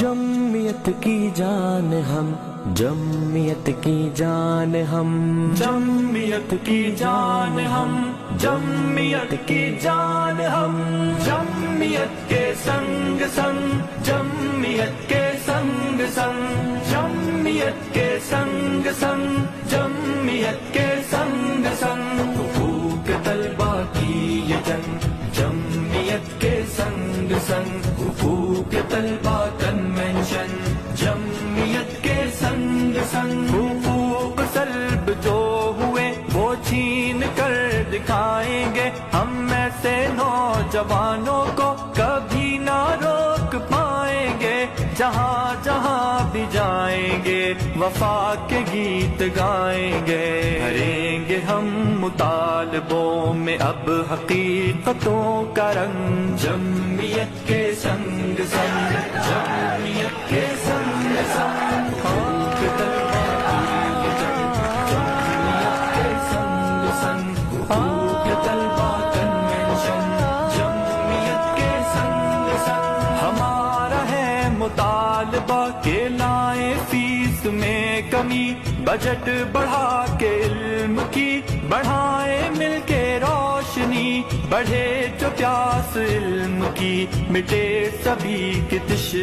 جمعیت کی جان ہم، جمعیت کی جان ہم، جمعیت کی جان ہم، جمعیت کی جان ہم، جمعیت کے سنگ سنگ، جمعیت کے سنگ سنگ، جمعیت کے سنگ سنگ، جمعیت کے سنگ سنگ، حقوق طلبا کی یہ جنگ، جمعیت کے سنگ سنگ، حقوق طلبا کنونشن، جمعیت کے سنگ سنگ، حقوق سلب جو ہوئے وہ چھین کر دکھائیں گے، ہم ایسے نوجوانوں کو کبھی نہ روک پائیں گے، جہاں جہاں بھی جائیں گے وفا کے گیت گائیں گے، بھریں گے ہم مطالبوں میں اب حقیقتوں کا رنگ، جمعیت کے سنگ سنگ، جمعیت کے سنگ سنگ، حقوق طلبا کی یہ جنگ، جمعیت کے سنگ سنگ، حقوق طلبا کنونشن، جمعیت کے سنگ سنگ، ہمارا ہے مطالبہ کہ لائیں فیس میں کمی، بجٹ بڑھا کے علم کی بڑھائیں مل کے روشنی، بڑھے جو پیاس علم کی، مٹے سبھی کی تشنگی۔